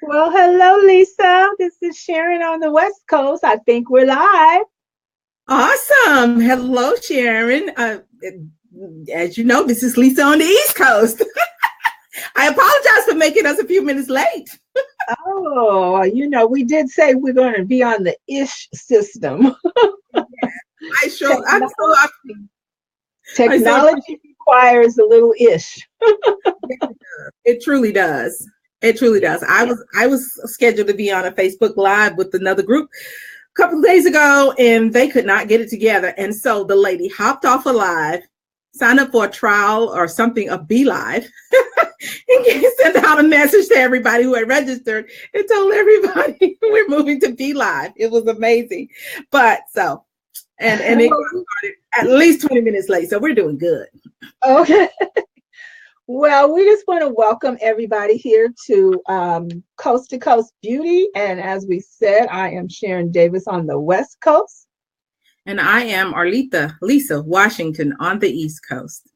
Well, hello, Lisa. This is Sharon on the West Coast. I think we're live. Awesome. Hello, Sharon. As you know, this is Lisa on the East Coast. I apologize for making us a few minutes late. Oh, we did say we're going to be on the ish system. Technology requires a little ish. It truly does. It truly does. I was scheduled to be on a Facebook Live with another group a couple of days ago, and they could not get it together. And so the lady hopped off a live, signed up for a trial or something of Be Live, and sent out a message to everybody who had registered and told everybody we're moving to Be Live. It was amazing. But so, and it started at least 20 minutes late. So we're doing good. Okay. Well, we just want to welcome everybody here to Coast to Coast Beauty. And as we said, I am Sharon Davis on the West Coast. And I am Lisa Washington on the East Coast.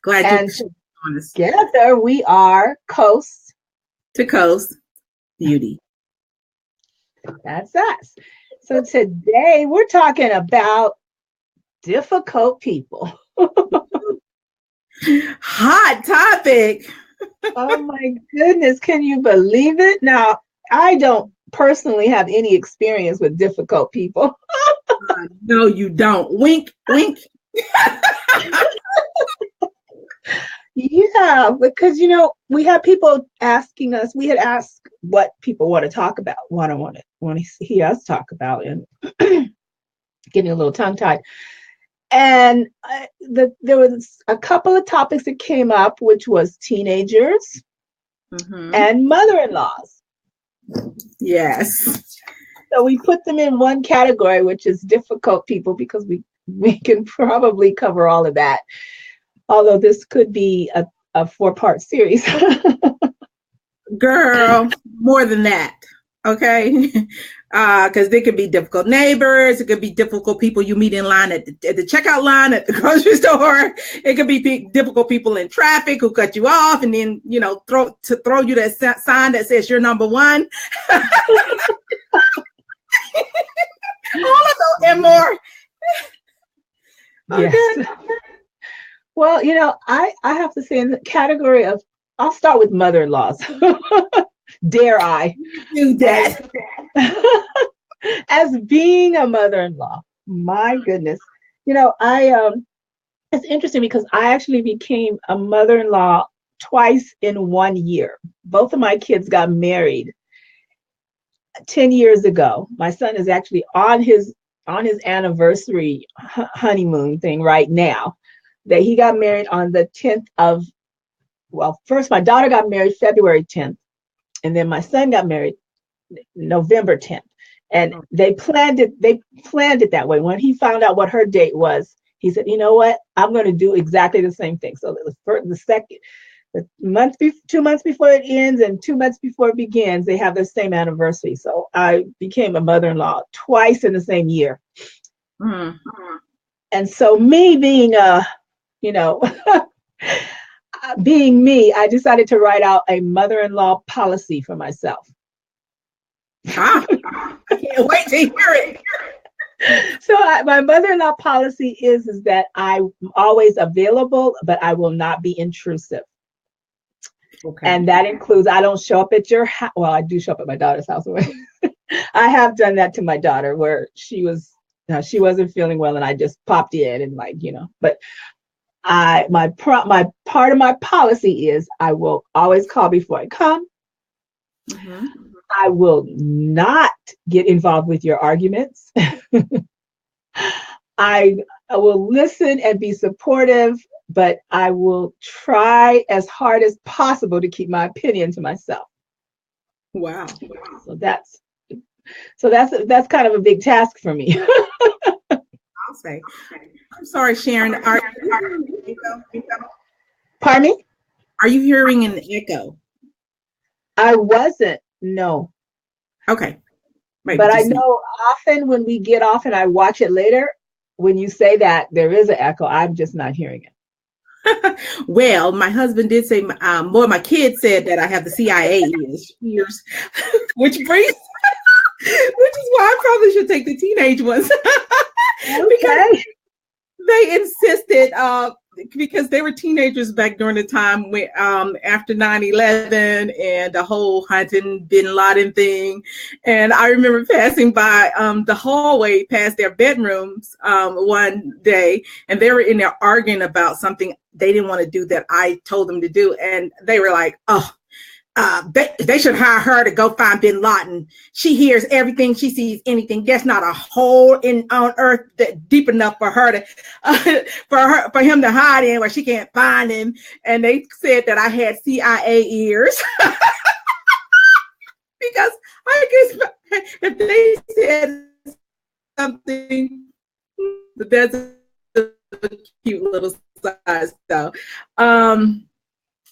Glad you're on us. Together we are Coast to Coast Beauty. That's us. So today we're talking about difficult people. Hot topic. Oh my goodness. Can you believe it? Now, I don't personally have any experience with difficult people. No, you don't. Wink, wink. Yeah, because, we had people asking us, we had asked what people want to talk about, want to hear us talk about, and getting a little tongue-tied. And there was a couple of topics that came up, which was teenagers and mother-in-laws. Yes. So we put them in one category, which is difficult people, because we can probably cover all of that. Although this could be a 4-part series. Girl, more than that. Okay. Because they could be difficult neighbors. It could be difficult people you meet in line at the checkout line at the grocery store. It could be difficult people in traffic who cut you off and then, throw you that sign that says you're number one. All of those and more. Yes. Okay. Well, I have to say, in the category of, I'll start with mother-in-laws. Dare I do that? As being a mother-in-law, my goodness. It's interesting because I actually became a mother-in-law twice in 1 year. Both of my kids got married 10 years ago. My son is actually on his anniversary honeymoon thing right now. That he got married on the 10th of, first my daughter got married February 10th, and then my son got married November 10th. And they planned it that way. When he found out what her date was, he said, you know what? I'm going to do exactly the same thing. So it was the month, 2 months before it ends and 2 months before it begins, they have the same anniversary. So I became a mother-in-law twice in the same year. Mm-hmm. And so me being being me, I decided to write out a mother-in-law policy for myself. I can't wait to hear it. So my mother-in-law policy is that I'm always available, but I will not be intrusive. Okay. And that includes, I don't show up at your house. Well, I do show up at my daughter's house. I have done that to my daughter where she wasn't feeling well and I just popped in and but my part of my policy is I will always call before I come. Mm-hmm. I will not get involved with your arguments. I will listen and be supportive, but I will try as hard as possible to keep my opinion to myself. Wow. So that's kind of a big task for me. I'll say. I'm sorry, Sharon. Are you hearing an echo? Pardon me? Are you hearing an echo? I wasn't. No. Okay. Maybe but I know often when we get off and I watch it later, when you say that there is an echo, I'm just not hearing it. Well, my husband did say, my kids said that I have the CIA ears, which brings, which is why I probably should take the teenage ones. Because they insisted, because they were teenagers back during the time when, after 9/11 and the whole hunting bin Laden thing. And I remember passing by the hallway past their bedrooms one day, and they were in there arguing about something they didn't want to do that I told them to do. And they were like, oh, they should hire her to go find bin Laden. She hears everything, she sees anything. There's not a hole on earth that deep enough for her to for him to hide in where she can't find him. And they said that I had CIA ears. Because I guess if they said something, but that's a cute little size though.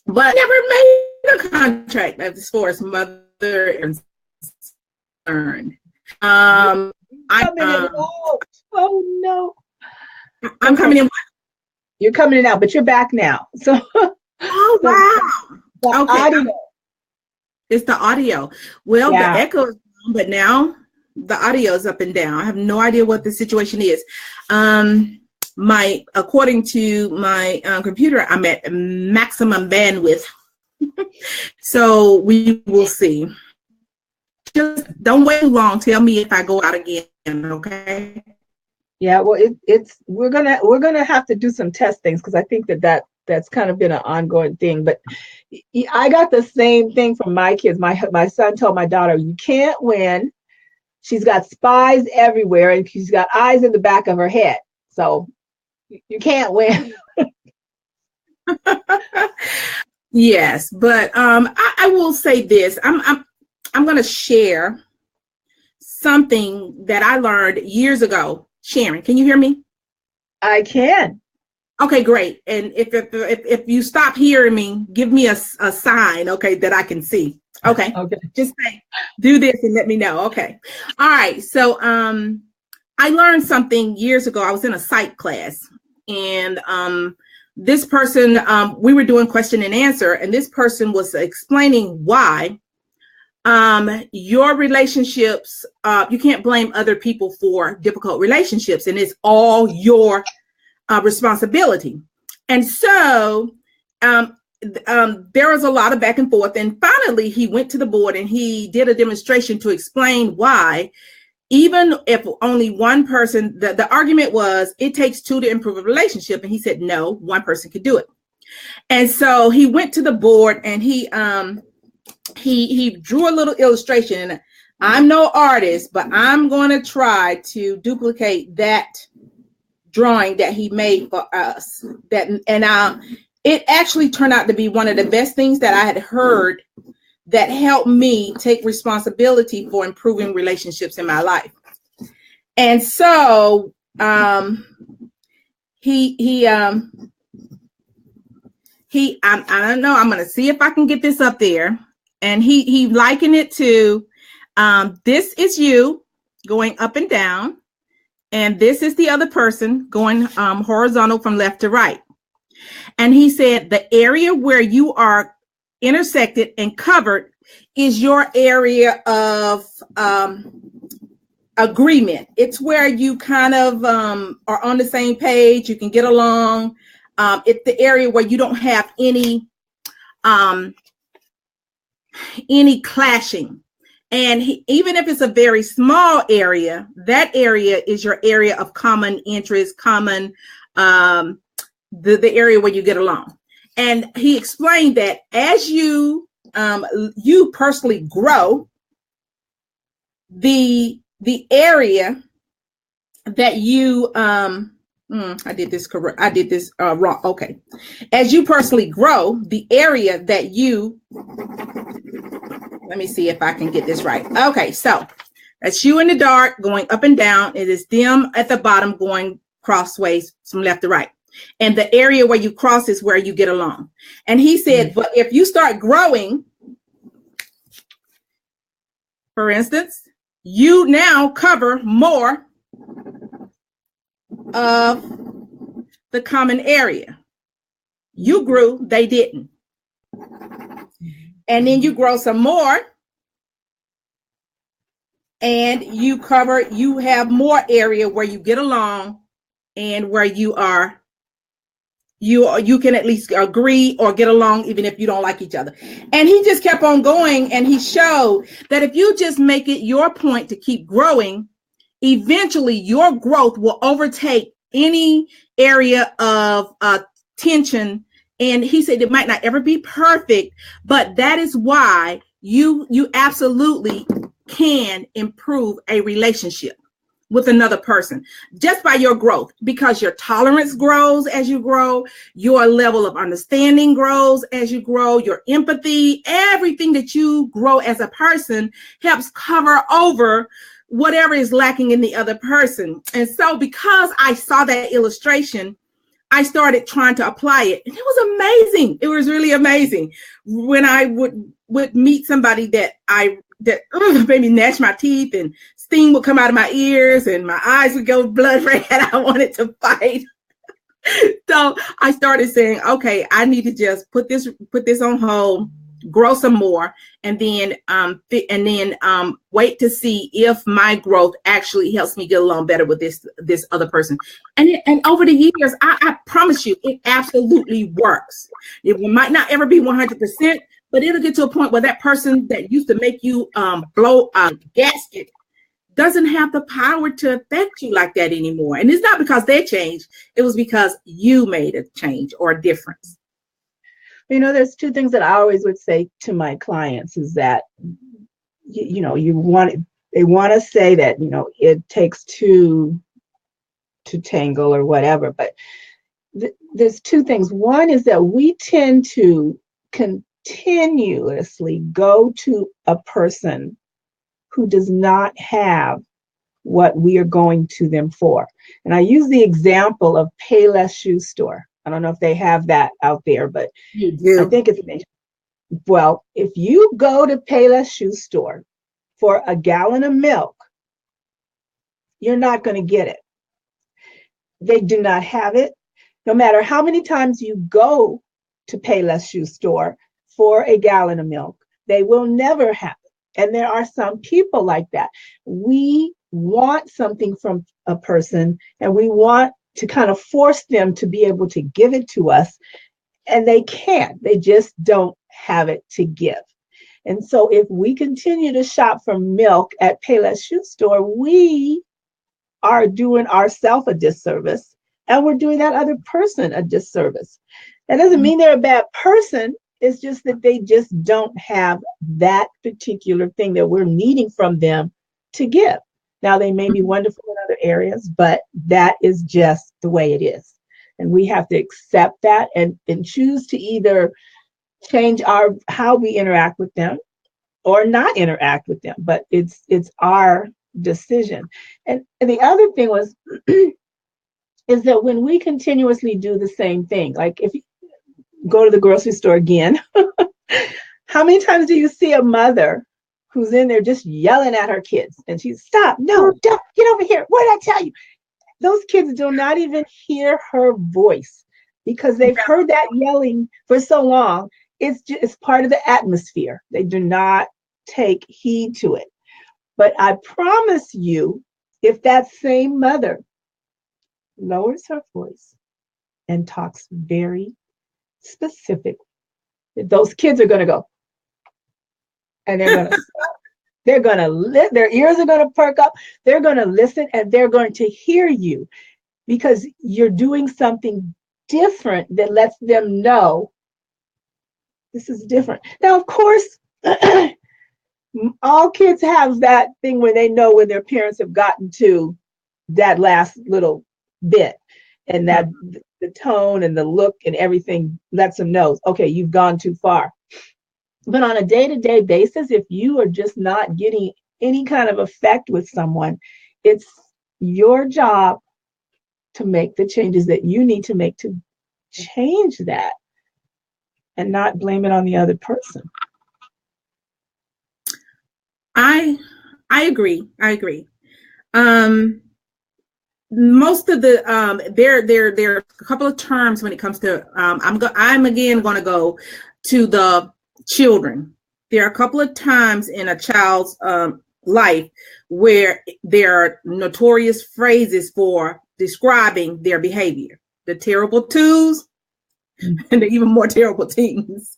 But I never made a contract as far as mother is concerned. Oh no. I'm coming in. You're coming in out, but you're back now. So oh wow. Okay. Audio. It's the audio. Well, yeah. The echo is down, but now the audio is up and down. I have no idea what the situation is. According to my computer, I'm at maximum bandwidth. So we will see. Just don't wait too long. Tell me if I go out again, okay? Yeah, well, we're gonna have to do some testings, because I think that's kind of been an ongoing thing. But I got the same thing from my kids. My son told my daughter, "You can't win. She's got spies everywhere, and she's got eyes in the back of her head. So you can't win." Yes, but I will say this. I'm going to share something that I learned years ago. Sharon, can you hear me? I can. Okay, great. And if you stop hearing me, give me a sign, okay, that I can see. Okay. Okay. Just say, do this and let me know. Okay. All right. So I learned something years ago. I was in a psych class, and this person, we were doing question and answer, and this person was explaining why your relationships, you can't blame other people for difficult relationships, and it's all your responsibility. And so there was a lot of back and forth, and finally he went to the board and he did a demonstration to explain why, even if only one person, the argument was it takes two to improve a relationship, and he said no, one person could do it. And so he went to the board and he drew a little illustration. And I'm no artist, but I'm going to try to duplicate that drawing that he made for us. It actually turned out to be one of the best things that I had heard that helped me take responsibility for improving relationships in my life. And so I don't know, I'm going to see if I can get this up there. And he likened it to, this is you going up and down, and this is the other person going horizontal from left to right. And he said the area where you are intersected and covered is your area of agreement. It's where you kind of are on the same page. You can get along. It's the area where you don't have any clashing. And even if it's a very small area, that area is your area of common interest, common, the area where you get along. And he explained that as you personally grow, the area that you I did this correct. I did this wrong. Okay. As you personally grow, the area that you, let me see if I can get this right. Okay. So that's you in the dark going up and down. It is them at the bottom going crossways from left to right. And the area where you cross is where you get along. And he said, but if you start growing, for instance, you now cover more of the common area. You grew, they didn't. And then you grow some more, and you have more area where you get along and where you can at least agree or get along even if you don't like each other. And he just kept on going, and he showed that if you just make it your point to keep growing, eventually your growth will overtake any area of tension. And he said it might not ever be perfect, but that is why you absolutely can improve a relationship with another person just by your growth, because your tolerance grows as you grow, your level of understanding grows as you grow, your empathy, everything that you grow as a person helps cover over whatever is lacking in the other person. And so because I saw that illustration, I started trying to apply it, and it was amazing. It was really amazing when I would meet somebody that made me gnash my teeth, and steam would come out of my ears, and my eyes would go blood red. I wanted to fight. So I started saying, okay, I need to just put this on hold, grow some more, and then wait to see if my growth actually helps me get along better with this other person. And over the years, I promise you, it absolutely works. It might not ever be 100%, but it'll get to a point where that person that used to make you blow a gasket doesn't have the power to affect you like that anymore. And it's not because they changed. It was because you made a change or a difference. You know, there's two things that I always would say to my clients is that, they want to say that, it takes two to tangle or whatever. But there's two things. One is that we tend to continuously go to a person who does not have what we are going to them for. And I use the example of Payless Shoe Store. I don't know if they have that out there, but I think it's, well, if you go to Payless Shoe Store for a gallon of milk, you're not going to get it. They do not have it. No matter how many times you go to Payless Shoe Store for a gallon of milk, they will never have it. And there are some people like that. We want something from a person, and we want to kind of force them to be able to give it to us, and they can't. They just don't have it to give. And so if we continue to shop for milk at Payless Shoe Store, we are doing ourselves a disservice, and we're doing that other person a disservice. That doesn't mean they're a bad person. It's just that they just don't have that particular thing that we're needing from them to give. Now, they may be wonderful in other areas, but that is just the way it is. And we have to accept that and choose to either change how we interact with them or not interact with them. But it's our decision. And the other thing was is that when we continuously do the same thing, like if you go to the grocery store again, how many times do you see a mother who's in there just yelling at her kids, and she's, stop, no, don't, get over here, what did I tell you? Those kids do not even hear her voice because they've heard that yelling for so long. It's part of the atmosphere. They do not take heed to it. But I promise you, if that same mother lowers her voice and talks very specifically, those kids are going to go, and they're going to stop. They're going to their ears are going to perk up. They're going to listen, and they're going to hear you because you're doing something different that lets them know this is different. Now, of course, all kids have that thing where they know when their parents have gotten to that last little bit, and that the tone and the look and everything lets them know, okay, you've gone too far. But on a day-to-day basis, if you are just not getting any kind of effect with someone, it's your job to make the changes that you need to make to change that and not blame it on the other person. I agree. most of the there are a couple of terms when it comes to I'm again going to go to the children. There are a couple of times in a child's life where there are notorious phrases for describing their behavior. The terrible twos and the even more terrible teens.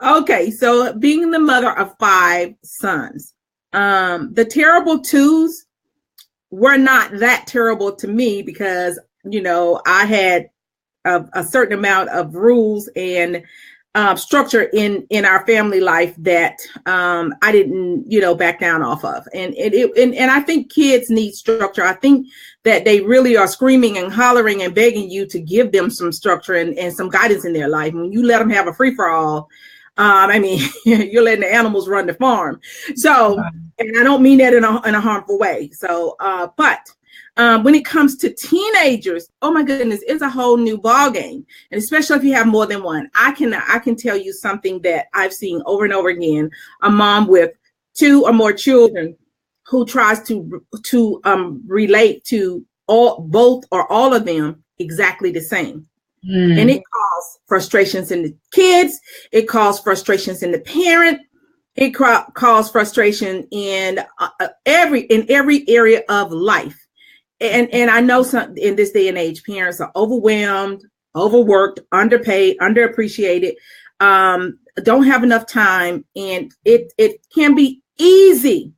Okay, so being the mother of 5 sons, the terrible twos were not that terrible to me because, you know, I had a certain amount of rules and structure in our family life that I didn't, you know, back down off of. And I think kids need structure. I think that they really are screaming and hollering and begging you to give them some structure and some guidance in their life. When you let them have a free-for-all, I mean, you're letting the animals run the farm. So, and I don't mean that in a harmful way. So, but when it comes to teenagers, oh my goodness, it's a whole new ball game. And especially if you have more than one. I can tell you something that I've seen over and over again. A mom with 2 or more children who tries to relate to both or all of them exactly the same. And it causes frustrations in the kids. It causes frustrations in the parent. It causes frustration in every area of life. And I know some in this day and age, parents are overwhelmed, overworked, underpaid, underappreciated, don't have enough time. And it can be easy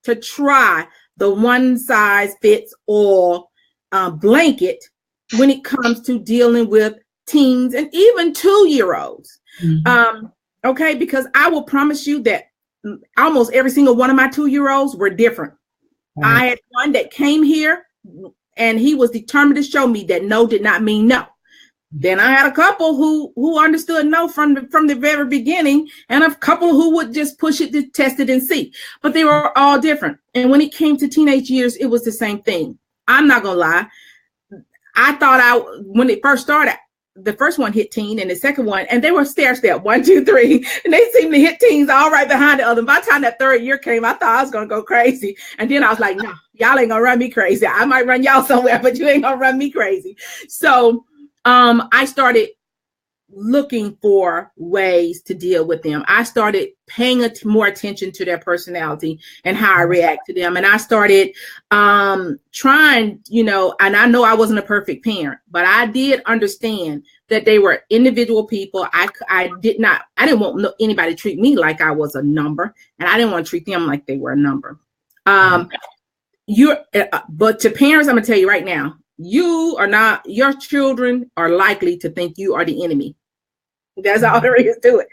to try the one size fits all blanket when it comes to dealing with teens and even 2-year-olds. Okay, because I will promise you that almost every single one of my 2-year-olds were different. I had one that came here and he was determined to show me that no did not mean no. Then I had a couple who understood no from the very beginning, and a couple who would just push it to test it and see. But they were all different. And when it came to teenage years, it was the same thing. I'm not gonna lie. I thought when it first started, the first one hit teen and the second one, and they were stair step 1, 2, 3, and they seemed to hit teens all right behind the other. By the time that 3rd year came, I thought I was gonna go crazy. And then I was like, no, y'all ain't gonna run me crazy. I might run y'all somewhere, but you ain't gonna run me crazy. So I started looking for ways to deal with them. I started paying more attention to their personality and how I react to them. And I started trying, you know, and I know I wasn't a perfect parent, but I did understand that they were individual people. I didn't want anybody to treat me like I was a number, and I didn't want to treat them like they were a number. But to parents, I'm gonna tell you right now, your children are likely to think you are the enemy. That's all there is to it.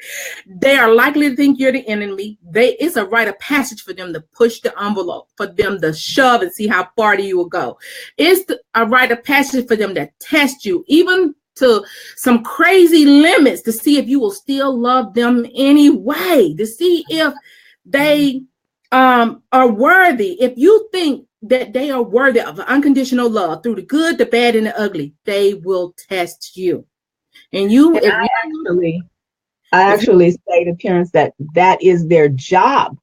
They are likely to think you're the enemy. It's a rite of passage for them to push the envelope, for them to shove and see how far you will go. It's a rite of passage for them to test you, even to some crazy limits, to see if you will still love them anyway, to see if they are worthy. If you think that they are worthy of unconditional love through the good, the bad, and the ugly, they will test you. And I actually say to parents that is their job,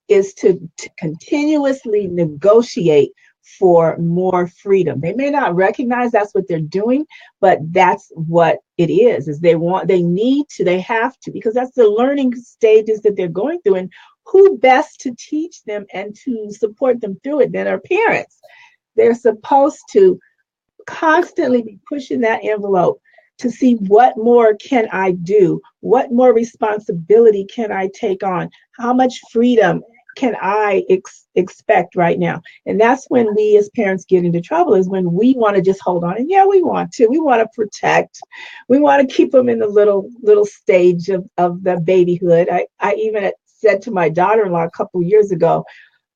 is to continuously negotiate for more freedom. They may not recognize that's what they're doing, but that's what it is they have to, because that's the learning stages that they're going through. And who best to teach them and to support them through it than our parents? They're supposed to constantly be pushing that envelope to see what more can I do? What more responsibility can I take on? How much freedom can I expect right now? And that's when we as parents get into trouble, is when we want to just hold on. And yeah, we want to protect. We want to keep them in the little stage of the babyhood. I even said to my daughter-in-law a couple years ago,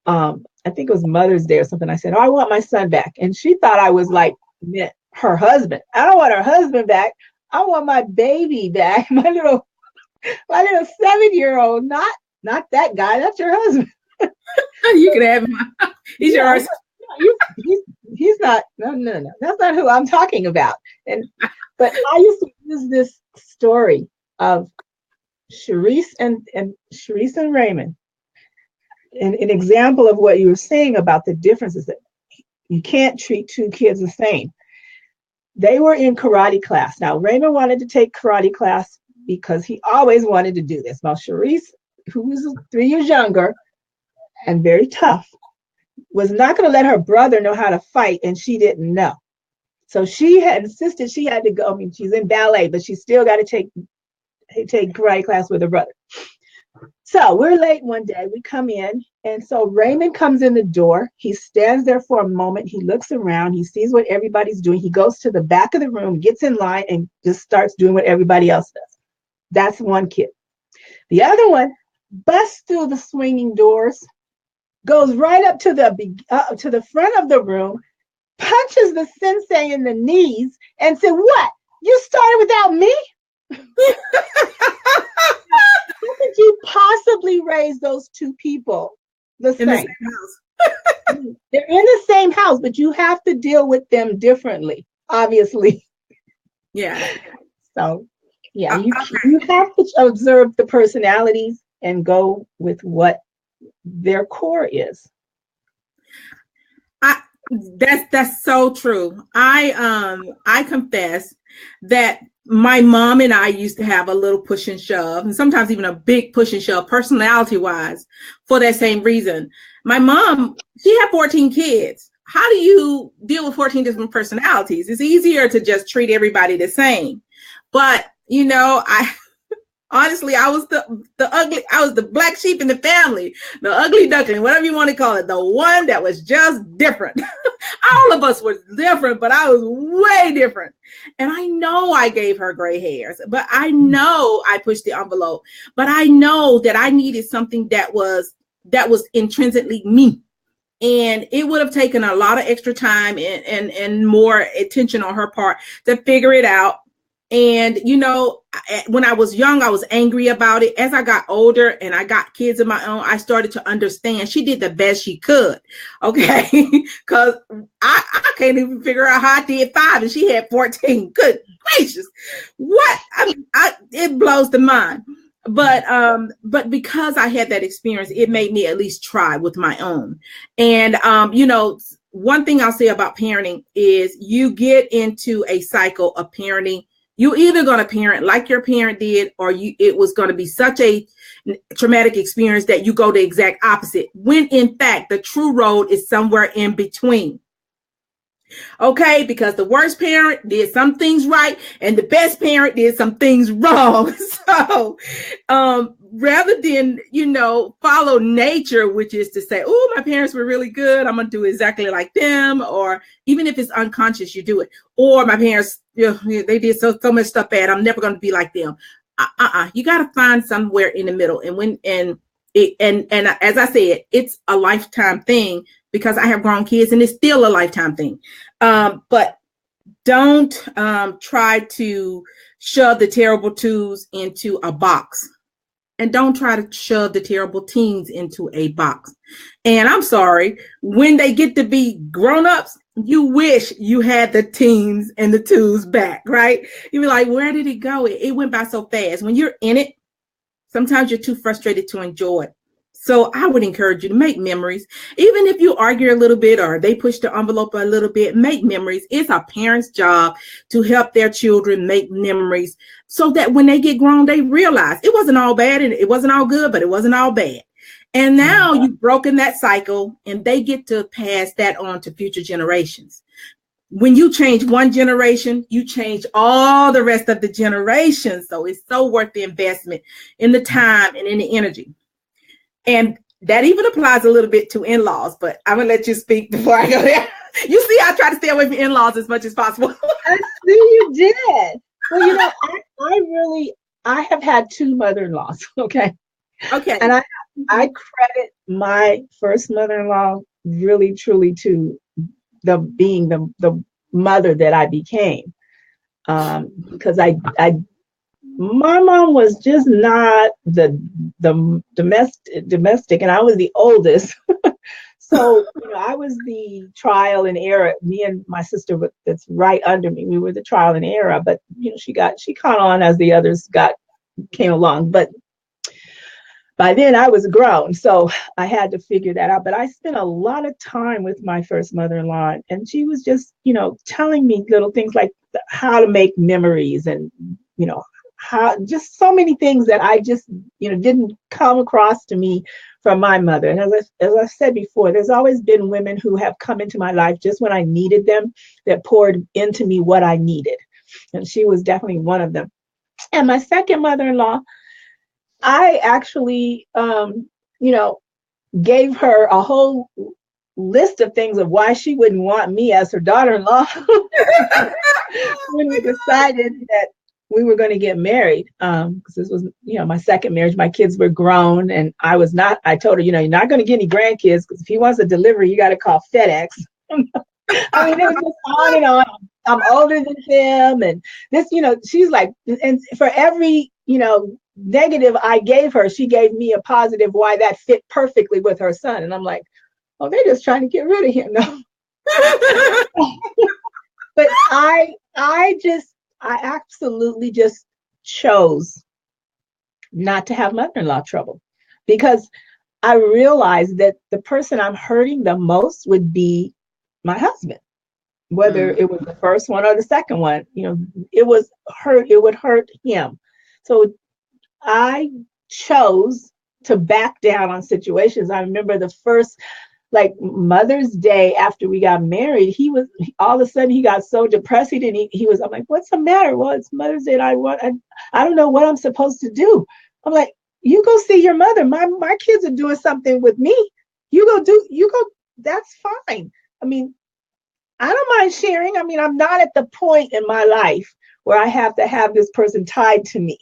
I think it was Mother's Day or something, I said, oh, I want my son back. And she thought I was like, her husband. I don't want her husband back. I want my baby back. My little 7-year-old, not that guy. That's your husband. You can have him. He's yours. He's not. No. That's not who I'm talking about. But I used to use this story of Sharice and Raymond, an example of what you were saying about the differences. That You can't treat two kids the same. They were in karate class. Now, Raymond wanted to take karate class because he always wanted to do this. Now, Sharice, who was 3 years younger and very tough, was not going to let her brother know how to fight, and she didn't know. So she had insisted she had to go. I mean, she's in ballet, but she still got to take karate class with her brother. So we're late one day. We come in, and so Raymond comes in the door. He stands there for a moment. He looks around. He sees what everybody's doing. He goes to the back of the room, gets in line, and just starts doing what everybody else does. That's one kid. The other one busts through the swinging doors, goes right up to the front of the room, punches the sensei in the knees, and said, "What? You started without me?" How could you possibly raise those two people the same? In the same house. They're in the same house, but you have to deal with them differently, obviously. Yeah. So, yeah, you have to observe the personalities and go with what their core is. That's so true. I confess that my mom and I used to have a little push and shove, and sometimes even a big push and shove, personality wise, for that same reason. My mom, she had 14 kids. How do you deal with 14 different personalities? It's easier to just treat everybody the same. But, you know, honestly, I was the black sheep in the family, the ugly duckling, whatever you want to call it, the one that was just different. All of us were different, but I was way different. And I know I gave her gray hairs, but I know I pushed the envelope, but I know that I needed something that was intrinsically me. And it would have taken a lot of extra time and more attention on her part to figure it out. And, you know, when I was young, I was angry about it. As I got older and I got kids of my own, I started to understand she did the best she could. Okay. Because I can't even figure out how I did 5 and she had 14. Good gracious. What? I mean, it blows the mind. But because I had that experience, it made me at least try with my own. And, you know, one thing I'll say about parenting is you get into a cycle of parenting. You're either going to parent like your parent did, or it was going to be such a traumatic experience that you go the exact opposite, when in fact, the true road is somewhere in between. Okay, because the worst parent did some things right and the best parent did some things wrong. So rather than, you know, follow nature, which is to say, oh, my parents were really good, I'm going to do exactly like them. Or even if it's unconscious, you do it. Or my parents, you know, they did so much stuff bad, I'm never going to be like them. You got to find somewhere in the middle. And as I said, it's a lifetime thing, because I have grown kids and it's still a lifetime thing. But don't try to shove the terrible twos into a box. And don't try to shove the terrible teens into a box. And I'm sorry, when they get to be grown-ups, you wish you had the teens and the twos back, right? You'd be like, where did it go? It went by so fast. When you're in it, sometimes you're too frustrated to enjoy it. So I would encourage you to make memories. Even if you argue a little bit or they push the envelope a little bit, make memories. It's a parent's job to help their children make memories so that when they get grown, they realize it wasn't all bad and it wasn't all good, but it wasn't all bad. And now you've broken that cycle and they get to pass that on to future generations. When you change one generation, you change all the rest of the generations. So it's so worth the investment in the time and in the energy. And that even applies a little bit to in-laws, but I'm going to let you speak before I go there. You see, I try to stay away from in-laws as much as possible. I see you did. Well, you know, I have had 2 mother-in-laws, okay? Okay. And I credit my first mother-in-law really, truly to being the mother that I became. Because my mom was just not the domestic, and I was the oldest. So, you know, I was the trial and error. Me and my sister that's right under me, we were the trial and error. But, you know, she caught on as the others came along. But by then I was grown, so I had to figure that out. But I spent a lot of time with my first mother-in-law, and she was just, telling me little things like how to make memories, and, how, just so many things that I just, didn't come across to me from my mother. And as I said before, there's always been women who have come into my life just when I needed them, that poured into me what I needed. And she was definitely one of them. And my second mother-in-law, I actually, gave her a whole list of things of why she wouldn't want me as her daughter-in-law when we decided that we were going to get married. Because this was, my second marriage. My kids were grown, and I told her, you're not going to get any grandkids, because if he wants a delivery, you got to call FedEx. I mean, it was just on and on. I'm older than him, and this, she's like, and for every, negative I gave her, she gave me a positive why that fit perfectly with her son. And I'm like, oh, they're just trying to get rid of him. No. But I absolutely just chose not to have mother-in-law trouble, because I realized that the person I'm hurting the most would be my husband, whether it was the first one or the second one. It would hurt him. So I chose to back down on situations. I remember the first, like, Mother's Day after we got married, all of a sudden he got so depressed. I'm like, what's the matter? Well, it's Mother's Day, and I don't know what I'm supposed to do. I'm like, you go see your mother. My kids are doing something with me. You go, that's fine. I mean, I don't mind sharing. I mean, I'm not at the point in my life where I have to have this person tied to me.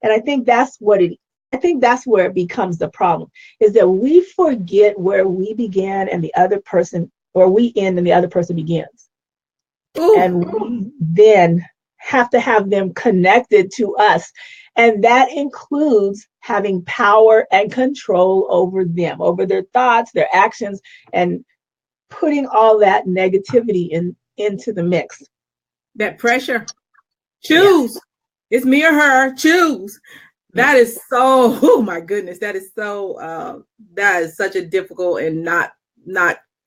And I think that's where it becomes the problem, is that we forget where we began and the other person, or we end and the other person begins. Ooh. And we then have to have them connected to us. And that includes having power and control over them, over their thoughts, their actions, and putting all that negativity into the mix. That pressure. Choose. Yeah. It's me or her. Choose. That is so, oh my goodness. That is so, that is such a difficult and not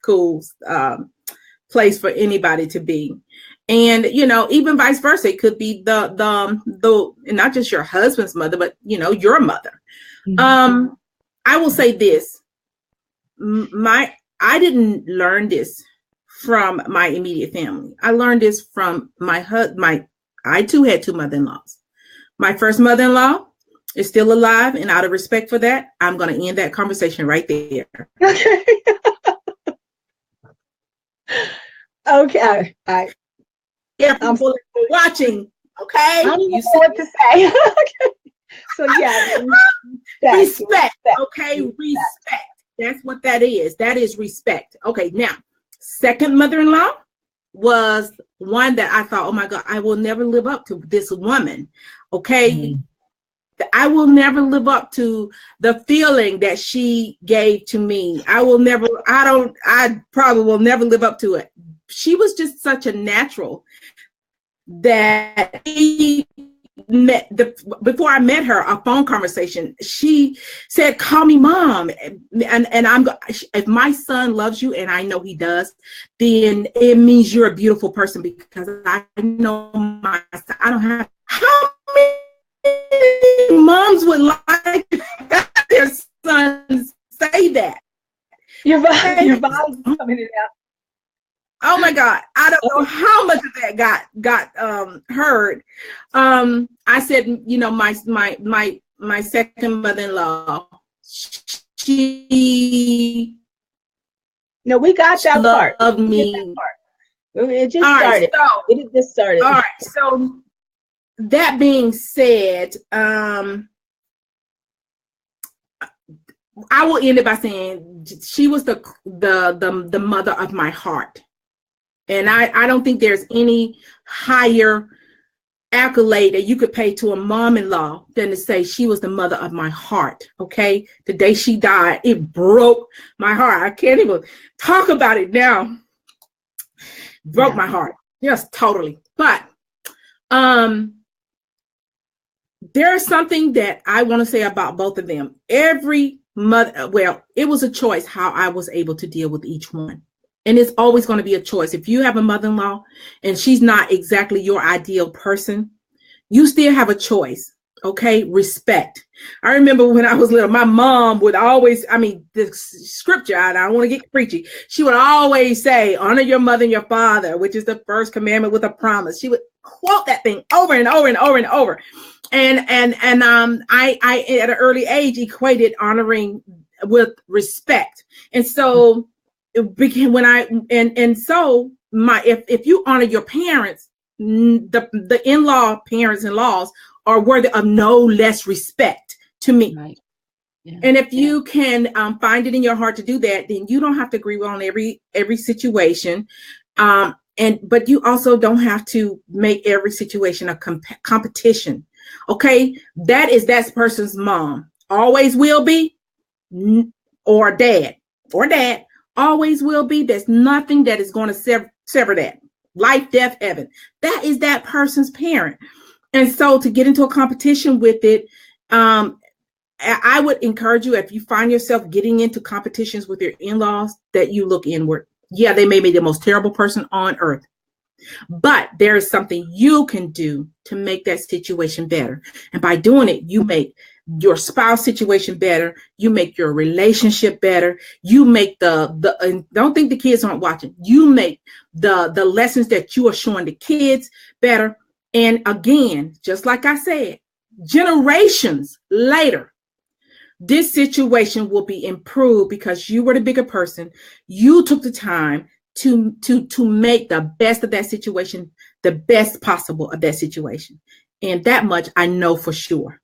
cool place for anybody to be. And, even vice versa, it could be the and not just your husband's mother, but, your mother. Mm-hmm. I will say this, I didn't learn this from my immediate family. I learned this from my husband. I too had two mother-in-laws. My first mother-in-law is still alive, and out of respect for that, I'm going to end that conversation right there. Okay. I'm watching. Okay. I don't know what to say. Okay. So yeah, respect. Okay, respect. That's what that is. That is respect. Okay. Now, second mother-in-law was one that I thought, oh my God, I will never live up to this woman. Okay. Mm-hmm. I will never live up to the feeling that she gave to me. I probably will never live up to it. She was just such a natural that before I met her, a phone conversation, she said, call me mom. And if my son loves you, and I know he does, then it means you're a beautiful person, because I know I don't have, how many moms would like their sons say that? Your volume is coming in out. Oh my God. I don't know how much of that got heard. I said, my second mother-in-law, we got that part. Loved me. It just started. It just started. All right. So that being said, I will end it by saying she was the mother of my heart. And I don't think there's any higher accolade that you could pay to a mom-in-law than to say she was the mother of my heart. Okay. The day she died, it broke my heart. I can't even talk about it now. My heart. Yes, totally. But There's something that I want to say about both of them. Every mother, well, it was a choice how I was able to deal with each one. And it's always going to be a choice. If you have a mother-in-law and she's not exactly your ideal person, you still have a choice. Okay, respect. I remember when I was little, my mom would always, the scripture, I don't want to get preachy. She would always say, honor your mother and your father, which is the first commandment with a promise. She would quote that thing over and over and over and over. And I at an early age equated honoring with respect. And so it became if you honor your parents, the in-law parents-in-laws are worthy of no less respect to me. Right. Yeah. And if you can find it in your heart to do that, then you don't have to agree on every situation. But you also don't have to make every situation a competition. Okay, that person's mom, always will be, or dad always will be. There's nothing that is going to sever that. Life, death, heaven. That is that person's parent. And so to get into a competition with it, I would encourage you, if you find yourself getting into competitions with your in-laws, that you look inward. Yeah, they may be the most terrible person on earth, but there is something you can do to make that situation better. And by doing it, you make your spouse situation better. You make your relationship better. You make and don't think the kids aren't watching. You make the lessons that you are showing the kids better. And again, just like I said, generations later, this situation will be improved because you were the bigger person. You took the time to make the best of that situation, the best possible of that situation. And that much I know for sure.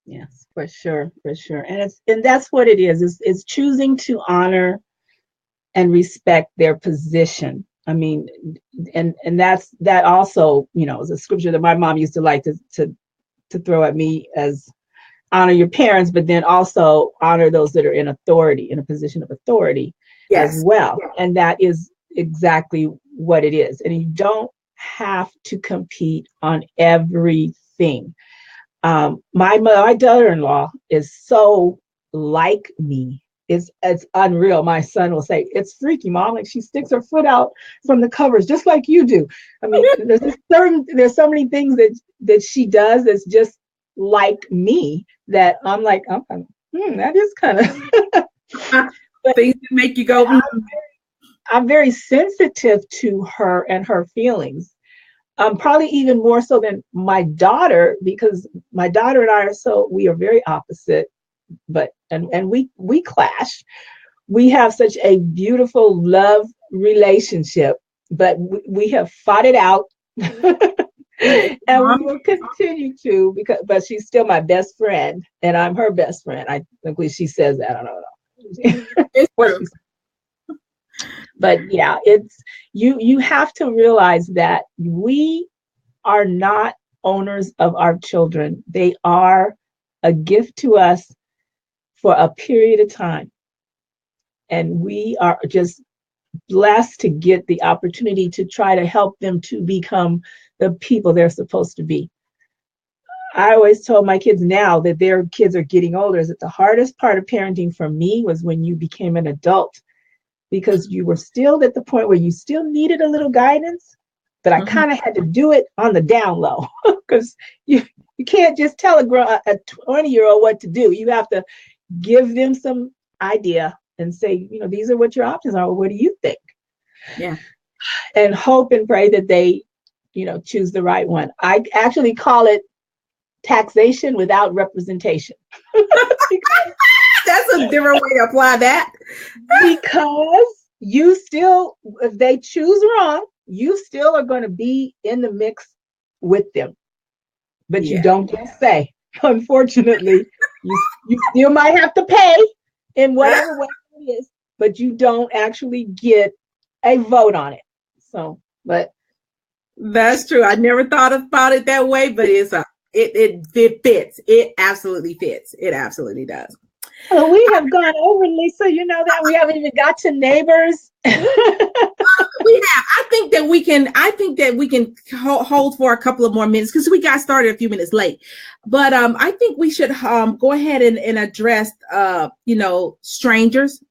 Yes, for sure. And that's what it is. It's choosing to honor and respect their position. I mean, and that also, is a scripture that my mom used to like to throw at me, as honor your parents, but then also honor those that are in authority, in a position of authority. Yes. As well. Yes. And that is exactly what it is. And you don't have to compete on everything. My daughter-in-law is so like me. It's unreal. My son will say, it's freaky, Mom. Like, she sticks her foot out from the covers just like you do. I mean, there's so many things that she does that's just like me, that I'm like, that is kind of things that make you go. I'm very sensitive to her and her feelings. Probably even more so than my daughter, because my daughter and I we are very opposite, but and we clash. We have such a beautiful love relationship, but we have fought it out. And we will continue to, but she's still my best friend, and I'm her best friend. I think she says that. I don't know. It's true. But yeah, it's you have to realize that we are not owners of our children. They are a gift to us for a period of time. And we are just blessed to get the opportunity to try to help them to become the people they're supposed to be. I always told my kids now that their kids are getting older, is that the hardest part of parenting for me was when you became an adult, because you were still at the point where you still needed a little guidance, but I kind of had to do it on the down low, because you can't just tell a 20-year-old what to do. You have to give them some idea and say, these are what your options are. Well, what do you think? Yeah. And hope and pray that they, choose the right one. I actually call it taxation without representation. That's a different way to apply that. Because you still, if they choose wrong, you still are going to be in the mix with them. But you don't get a say. Unfortunately, you still might have to pay in whatever way it is, but you don't actually get a vote on it. So, but that's true. I never thought about it that way, but it fits. It absolutely fits. It absolutely does. Well, we have gone over, Lisa. You know that we haven't even got to neighbors. We have. I think that we can hold for a couple of more minutes because we got started a few minutes late. But I think we should go ahead and address strangers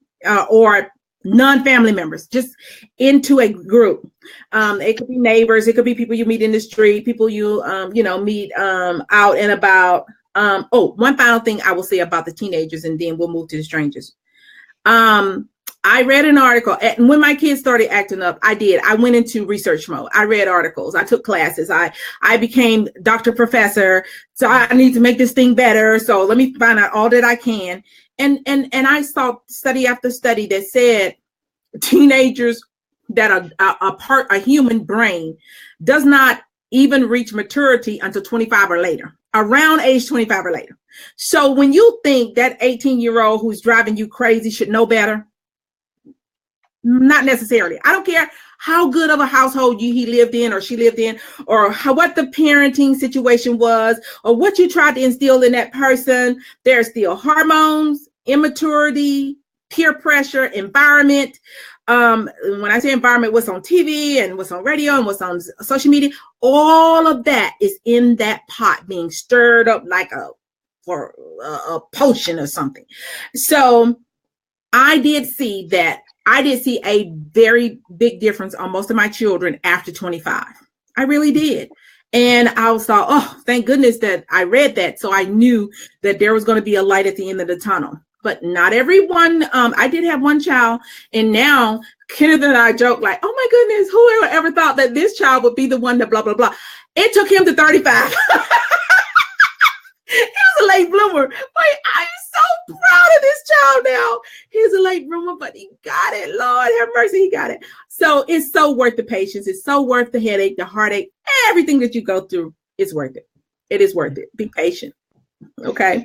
or non-family members just into a group. It could be neighbors, it could be people you meet in the street, people you meet out and about. One final thing I will say about the teenagers, and then we'll move to the strangers. I read an article, and when my kids started acting up, I went into research mode. I read articles, I took classes, I became doctor professor. So I need to make this thing better. So let me find out all that I can. And I saw study after study that said teenagers that are a human brain does not even reach maturity until 25 or later, around age 25 or later. So when you think that 18-year-old who's driving you crazy should know better, not necessarily. I don't care how good of a household he lived in or she lived in, or what the parenting situation was, or what you tried to instill in that person. There's still hormones, immaturity, peer pressure, environment. When I say environment, what's on TV and what's on radio and what's on social media, all of that is in that pot being stirred up like a potion or something. So I did see a very big difference on most of my children after 25. I really did. And I was thought, oh, thank goodness that I read that. So I knew that there was going to be a light at the end of the tunnel. But not everyone. I did have one child, and now Kenneth and I joke like, oh my goodness, who ever thought that this child would be the one that blah, blah, blah. It took him to 35. He was a late bloomer. But I'm so proud of this child now. He's a late bloomer, but he got it. Lord have mercy, he got it. So it's so worth the patience. It's so worth the headache, the heartache, everything that you go through. It's worth it. It is worth it. Be patient. Okay.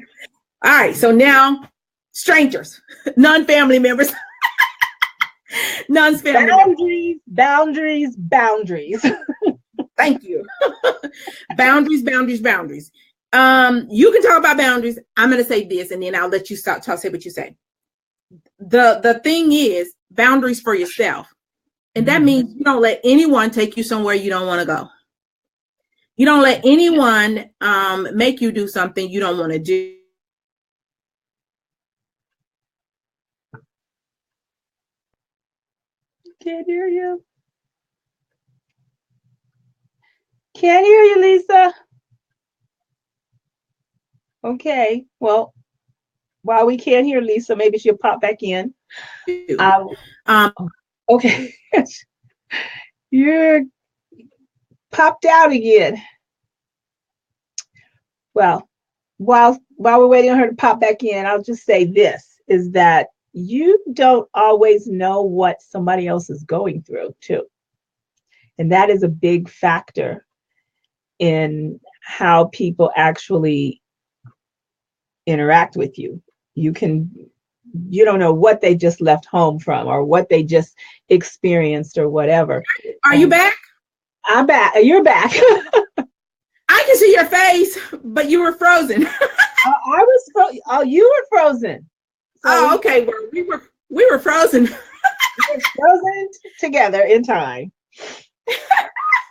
All right. So now, strangers, non-family members. Boundaries. Thank you. Boundaries. You can talk about boundaries. I'm going to say this, and then I'll let you say what you say. The thing is boundaries for yourself. And that means you don't let anyone take you somewhere you don't want to go. You don't let anyone make you do something you don't want to do. Can't hear you. Can't hear you, Lisa. Okay. Well, while we can't hear Lisa, maybe she'll pop back in. Okay. You're popped out again. Well, while we're waiting on her to pop back in, I'll just say this, is that you don't always know what somebody else is going through too. And that is a big factor in how people actually interact with you. You don't know what they just left home from or what they just experienced or whatever. Are you back? I'm back. You're back. I can see your face, but you were frozen. I was frozen. Oh, you were frozen. So okay. Well, we were frozen. We were frozen together in time.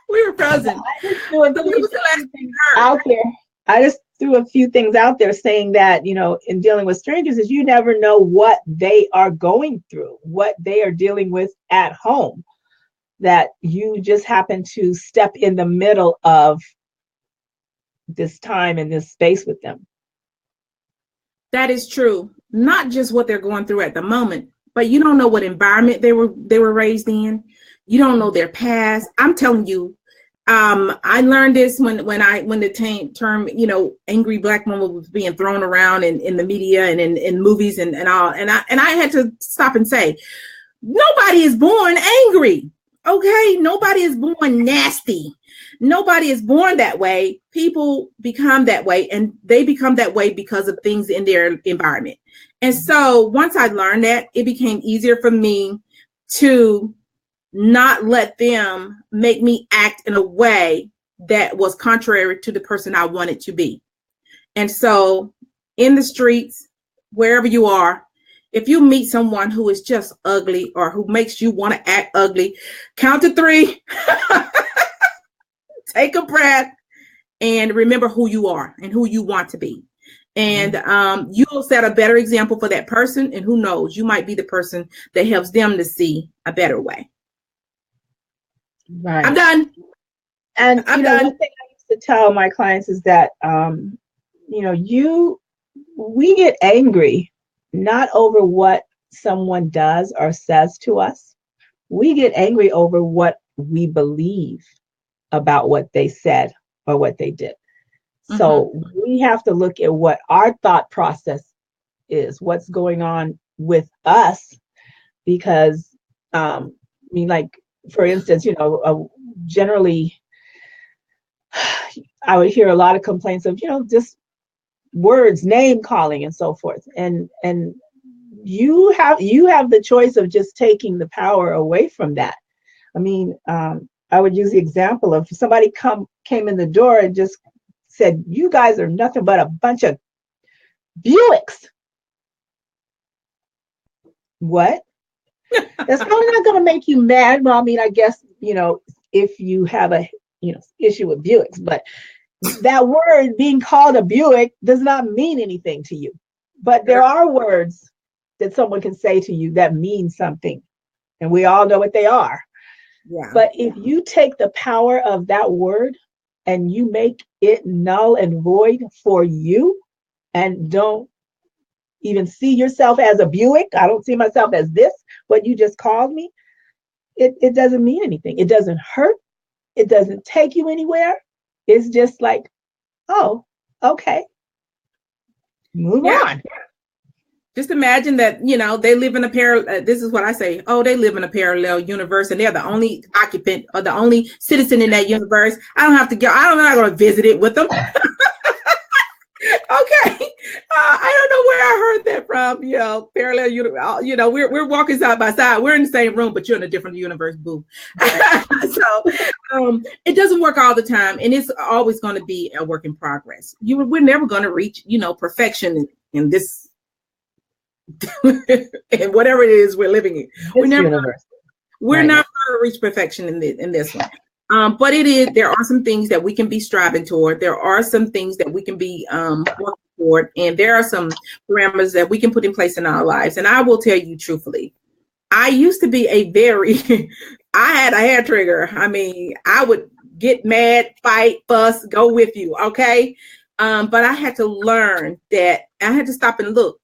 We were frozen. I just threw a few things out there saying that, in dealing with strangers, is you never know what they are going through, what they are dealing with at home, that you just happen to step in the middle of this time and this space with them. That is true. Not just what they're going through at the moment, but you don't know what environment they were raised in. You don't know their past. I'm telling you, I learned this when the term, angry Black woman was being thrown around in the media and in movies and all. And I had to stop and say, nobody is born angry. Okay. Nobody is born nasty. Nobody is born that way. People become that way, and they become that way because of things in their environment. And so once I learned that, it became easier for me to not let them make me act in a way that was contrary to the person I wanted to be. And so in the streets, wherever you are, if you meet someone who is just ugly or who makes you want to act ugly, count to 3, take a breath, and remember who you are and who you want to be. And you'll set a better example for that person. And who knows, you might be the person that helps them to see a better way. Right. I'm done. And I'm done. One thing I used to tell my clients is that, we get angry not over what someone does or says to us. We get angry over what we believe about what they said or what they did. So we have to look at what our thought process is, what's going on with us, because, for instance, generally, I would hear a lot of complaints of, just words, name calling, and so forth. And you have the choice of just taking the power away from that. I mean, I would use the example of somebody came in the door and just said, "You guys are nothing but a bunch of Buicks." What? That's probably not going to make you mad. Well, I mean, I guess, if you have a, issue with Buicks, but that word being called a Buick does not mean anything to you. But there are words that someone can say to you that mean something, and we all know what they are. Yeah. But if you take the power of that word and you make it null and void for you, and don't even see yourself as a Buick, I don't see myself as this, what you just called me, it doesn't mean anything. It doesn't hurt. It doesn't take you anywhere. It's just like, oh, okay, move on. Just imagine that, they live in a this is what I say. Oh, they live in a parallel universe and they're the only occupant or the only citizen in that universe. I'm not going to visit it with them. Okay. I don't know where I heard that from, parallel universe. We're walking side by side. We're in the same room, but you're in a different universe, boo. So it doesn't work all the time. And it's always going to be a work in progress. We're never going to reach, perfection in this, and whatever it is we're living in. We're not going to reach perfection in this one. But there are some things that we can be striving toward. There are some things that we can be working toward. And there are some parameters that we can put in place in our lives. And I will tell you truthfully, I used to be I had a hair trigger. I mean, I would get mad, fight, fuss, go with you. Okay. But I had to learn that I had to stop and look.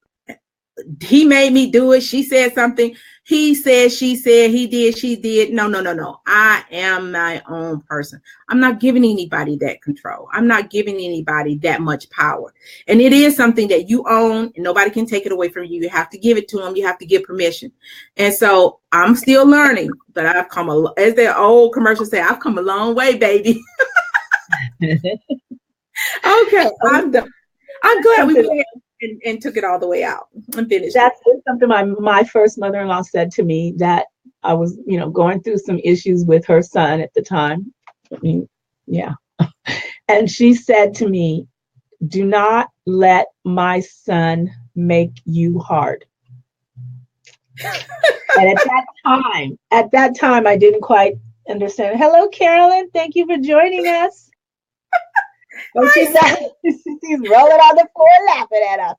He made me do it. She said something. He said, she said, he did, she did. No. I am my own person. I'm not giving anybody that control. I'm not giving anybody that much power. And it is something that you own and nobody can take it away from you. You have to give it to them. You have to give permission. And so I'm still learning, but I've come, as the old commercial say, I've come a long way, baby. Okay, I'm done. I'm glad we went and took it all the way out and finished. That's something my first mother-in-law said to me, that I was, going through some issues with her son at the time. I mean, yeah. And she said to me, "Do not let my son make you hard." And at that time, I didn't quite understand. Hello, Carolyn. Thank you for joining us. Oh, she's rolling on the floor laughing at us.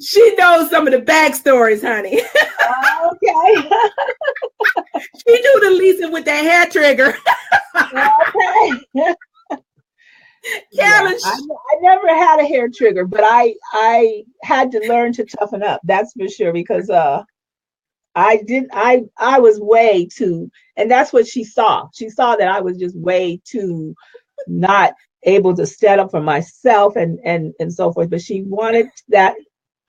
She knows some of the backstories, honey. Okay. She knew the Lisa with that hair trigger. Okay. Carolyn, I never had a hair trigger, but I had to learn to toughen up. That's for sure, because I was way too, and that's what she saw. She saw that I was just way too not able to stand up for myself and so forth. But she wanted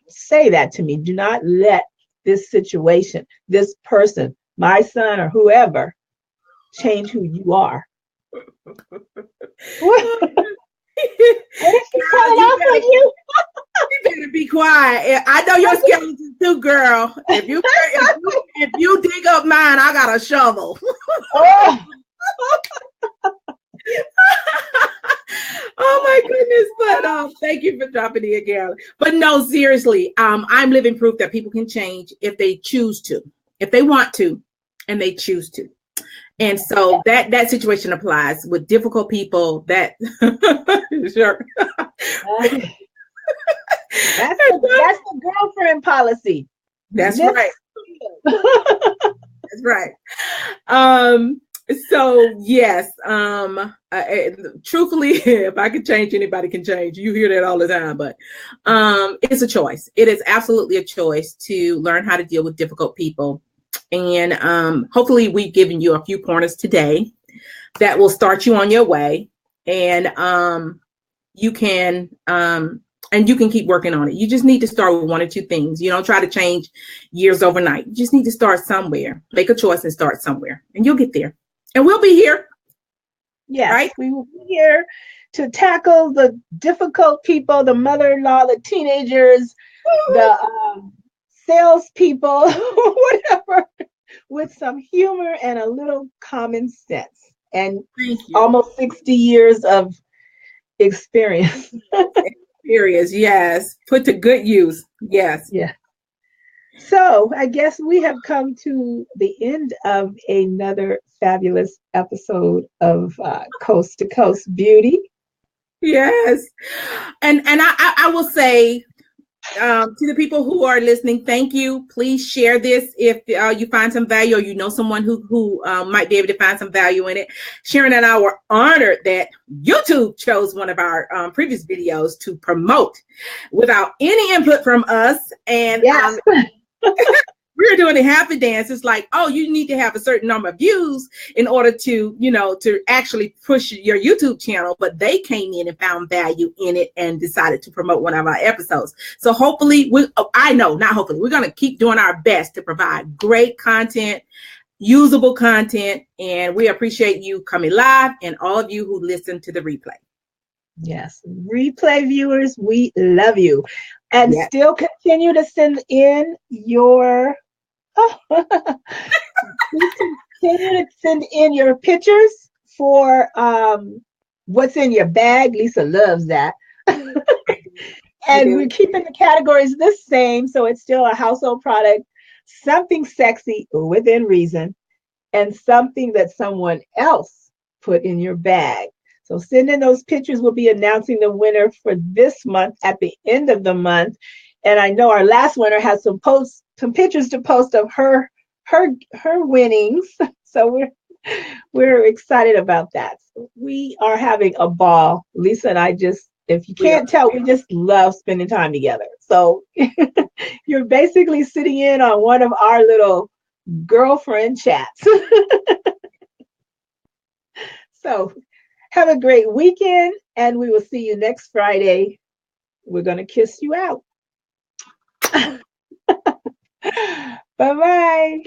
say that to me. Do not let this situation, this person, my son or whoever, change who you are. What is she calling out for you? You better be quiet. I know your skeleton too, girl. If you dig up mine, I got a shovel. Oh. Oh my goodness. Thank you for dropping in, Carolyn. But no, seriously, I'm living proof that people can change if they choose to, if they want to, and they choose to. And so that situation applies with difficult people. That sure. That's the girlfriend policy. That's right. That's right. So yes, truthfully, if I could change, anybody can change. You hear that all the time, but it's a choice. It is absolutely a choice to learn how to deal with difficult people. And hopefully we've given you a few pointers today that will start you on your way. And you can keep working on it. You just need to start with one or two things. You don't try to change years overnight. You just need to start somewhere. Make a choice and start somewhere, and you'll get there. And we'll be here. Yes, right? We will be here to tackle the difficult people, the mother-in-law, the teenagers, the salespeople, whatever, with some humor and a little common sense, and almost 60 years of experience. Experience, yes. Put to good use. Yes. Yeah. So I guess we have come to the end of another fabulous episode of Coast to Coast Beauty. Yes. And I will say to the people who are listening, thank you. Please share this if you find some value, or you know someone who might be able to find some value in it. Sharon and I were honored that YouTube chose one of our previous videos to promote without any input from us. And yes. We were doing a happy dance. It's like, oh, you need to have a certain number of views in order to, to actually push your YouTube channel. But they came in and found value in it and decided to promote one of our episodes. So hopefully, we're going to keep doing our best to provide great content, usable content. And we appreciate you coming live and all of you who listen to the replay. Yes, replay viewers, we love you. And still continue to send in your please continue to send in your pictures for what's in your bag. Lisa loves that. And we're keeping the categories the same, so it's still a household product, something sexy within reason, and something that someone else put in your bag. So send in those pictures. We'll be announcing the winner for this month at the end of the month. And I know our last winner has some pictures to post of her winnings. So we're excited about that. So we are having a ball. Lisa and I if you can't tell, we just love spending time together. So you're basically sitting in on one of our little girlfriend chats. So have a great weekend, and we will see you next Friday. We're going to kiss you out. Bye-bye.